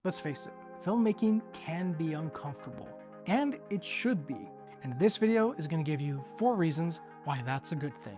Let's face it, filmmaking can be uncomfortable, and it should be. And this video is going to give you 4 reasons why that's a good thing.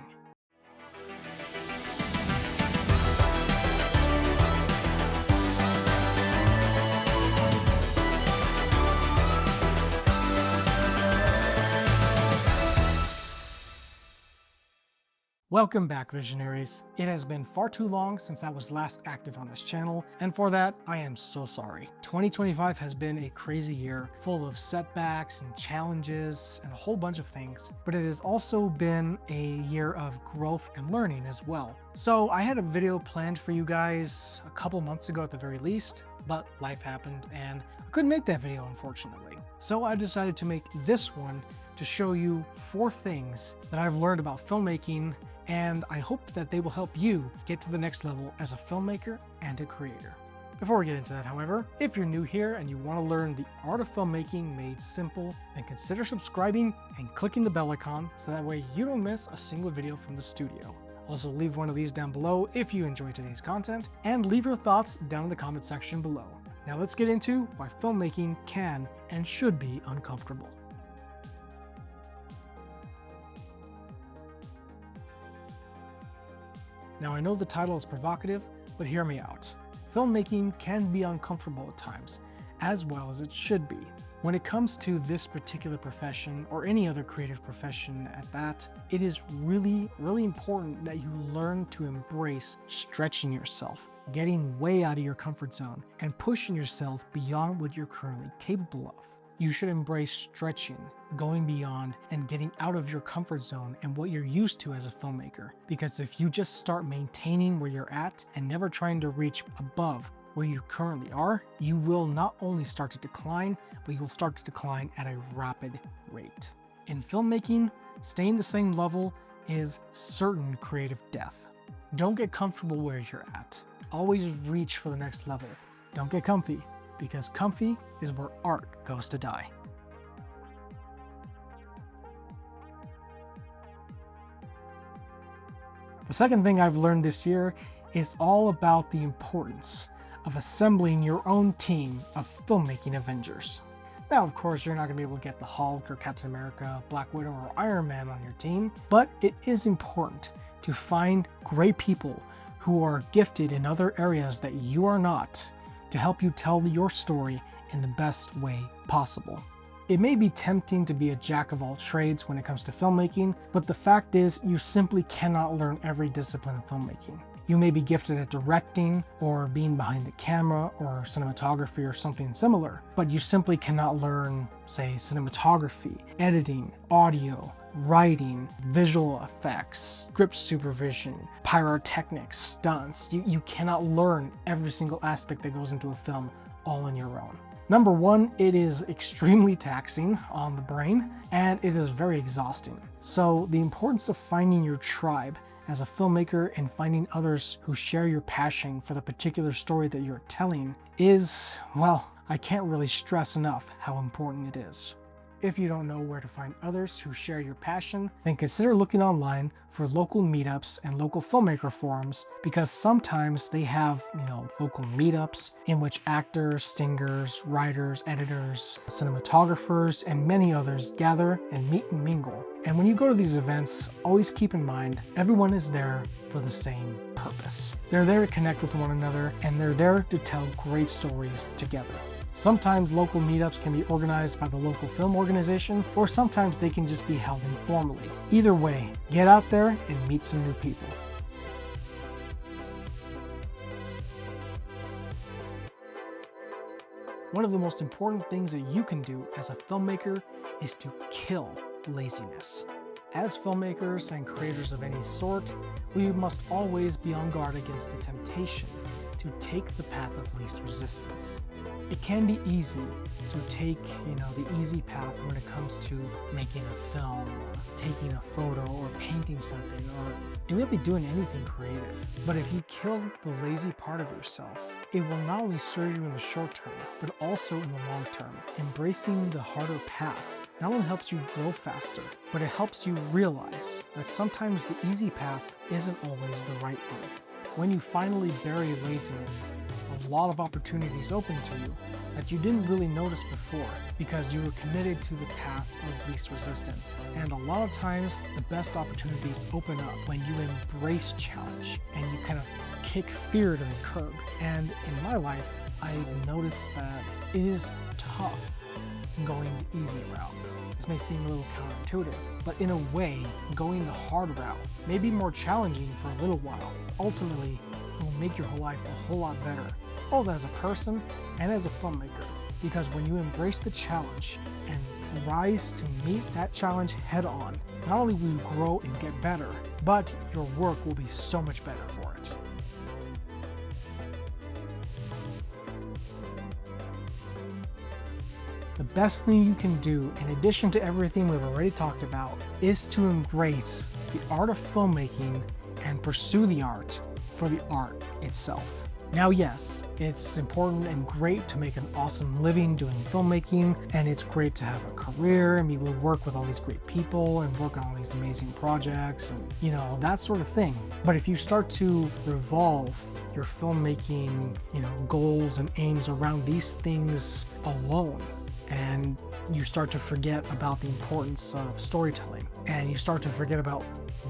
Welcome back, Visionaries. It has been far too long since I was last active on this channel, and for that, I am so sorry. 2025 has been a crazy year, full of setbacks and challenges and a whole bunch of things, but it has also been a year of growth and learning as well. So I had a video planned for you guys a couple months ago at the very least, but life happened and I couldn't make that video, unfortunately. So I decided to make this one to show you 4 things that I've learned about filmmaking, and I hope that they will help you get to the next level as a filmmaker and a creator. Before we get into that, however, if you're new here and you want to learn the art of filmmaking made simple, then consider subscribing and clicking the bell icon so that way you don't miss a single video from the studio. Also, leave one of these down below if you enjoyed today's content, and leave your thoughts down in the comment section below. Now let's get into why filmmaking can and should be uncomfortable. Now I know the title is provocative, but hear me out. Filmmaking can be uncomfortable at times, as well as it should be. When it comes to this particular profession, or any other creative profession at that, it is really important that you learn to embrace stretching yourself, getting way out of your comfort zone, and pushing yourself beyond what you're currently capable of. You should embrace stretching, going beyond, and getting out of your comfort zone and what you're used to as a filmmaker. Because if you just start maintaining where you're at and never trying to reach above where you currently are, you will not only start to decline, but you will start to decline at a rapid rate. In filmmaking, staying the same level is certain creative death. Don't get comfortable where you're at. Always reach for the next level. Don't get comfy, because comfy is where art goes to die. The second thing I've learned this year is all about the importance of assembling your own team of filmmaking Avengers. Now, of course, you're not going to be able to get the Hulk or Captain America, Black Widow, or Iron Man on your team, but it is important to find great people who are gifted in other areas that you are not, to help you tell your story in the best way possible. It may be tempting to be a jack of all trades when it comes to filmmaking, but the fact is you simply cannot learn every discipline of filmmaking. You may be gifted at directing or being behind the camera or cinematography or something similar, but you simply cannot learn, say, cinematography, editing, audio, writing, visual effects, script supervision, pyrotechnics, stunts. You cannot learn every single aspect that goes into a film all on your own. Number one, it is extremely taxing on the brain, and it is very exhausting. So the importance of finding your tribe as a filmmaker and finding others who share your passion for the particular story that you're telling is, well, I can't really stress enough how important it is. If you don't know where to find others who share your passion, then consider looking online for local meetups and local filmmaker forums, because sometimes they have, local meetups in which actors, singers, writers, editors, cinematographers, and many others gather and meet and mingle. And when you go to these events, always keep in mind, everyone is there for the same purpose. They're there to connect with one another, and they're there to tell great stories together. Sometimes local meetups can be organized by the local film organization, or sometimes they can just be held informally. Either way, get out there and meet some new people. One of the most important things that you can do as a filmmaker is to kill laziness. As filmmakers and creators of any sort, we must always be on guard against the temptation to take the path of least resistance. It can be easy to take, the easy path when it comes to making a film, or taking a photo, or painting something, or really doing anything creative. But if you kill the lazy part of yourself, it will not only serve you in the short term, but also in the long term. Embracing the harder path not only helps you grow faster, but it helps you realize that sometimes the easy path isn't always the right one. When you finally bury laziness, a lot of opportunities open to you that you didn't really notice before because you were committed to the path of least resistance. And a lot of times the best opportunities open up when you embrace challenge and you kind of kick fear to the curb. And in my life, I've noticed that it is tough going the easy route. This may seem a little counterintuitive, but in a way, going the hard route may be more challenging for a little while. Ultimately, it will make your whole life a whole lot better, both as a person and as a filmmaker, because when you embrace the challenge and rise to meet that challenge head on, not only will you grow and get better, but your work will be so much better for it. The best thing you can do, in addition to everything we've already talked about, is to embrace the art of filmmaking and pursue the art for the art itself. Now, yes, it's important and great to make an awesome living doing filmmaking, and it's great to have a career and be able to work with all these great people and work on all these amazing projects and, you know, that sort of thing. But if you start to revolve your filmmaking, goals and aims around these things alone, and you start to forget about the importance of storytelling, and you start to forget about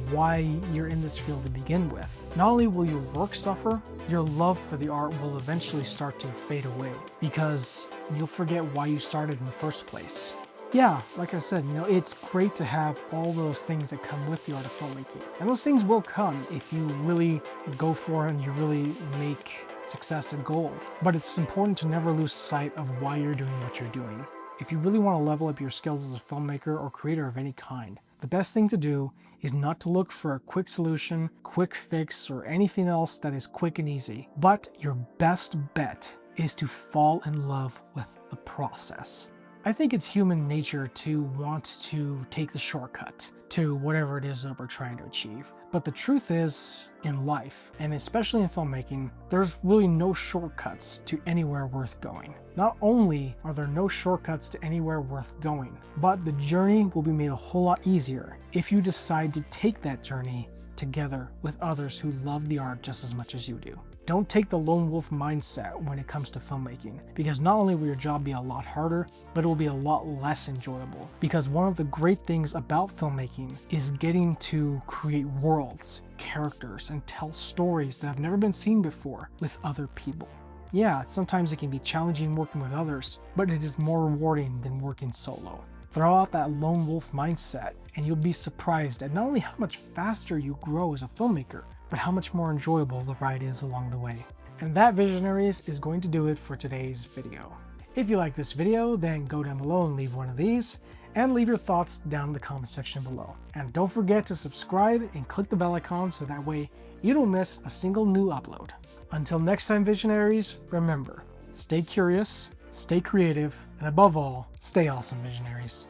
why you're in this field to begin with, not only will your work suffer, your love for the art will eventually start to fade away because you'll forget why you started in the first place. Yeah, like I said, it's great to have all those things that come with the art of filmmaking, and those things will come if you really go for it and you really make success a goal. But it's important to never lose sight of why you're doing what you're doing. If you really want to level up your skills as a filmmaker or creator of any kind, the best thing to do is not to look for a quick solution, quick fix, or anything else that is quick and easy. But your best bet is to fall in love with the process. I think it's human nature to want to take the shortcut to whatever it is that we're trying to achieve. But the truth is, in life, and especially in filmmaking, there's really no shortcuts to anywhere worth going. Not only are there no shortcuts to anywhere worth going, but the journey will be made a whole lot easier if you decide to take that journey together with others who love the art just as much as you do. Don't take the lone wolf mindset when it comes to filmmaking, because not only will your job be a lot harder, but it will be a lot less enjoyable. Because one of the great things about filmmaking is getting to create worlds, characters, and tell stories that have never been seen before with other people. Yeah, sometimes it can be challenging working with others, but it is more rewarding than working solo. Throw out that lone wolf mindset, and you'll be surprised at not only how much faster you grow as a filmmaker, but how much more enjoyable the ride is along the way. And that, Visionaries, is going to do it for today's video. If you like this video, then go down below and leave one of these, and leave your thoughts down in the comment section below. And don't forget to subscribe and click the bell icon so that way you don't miss a single new upload. Until next time, Visionaries, remember, stay curious, stay creative, and above all, stay awesome, Visionaries.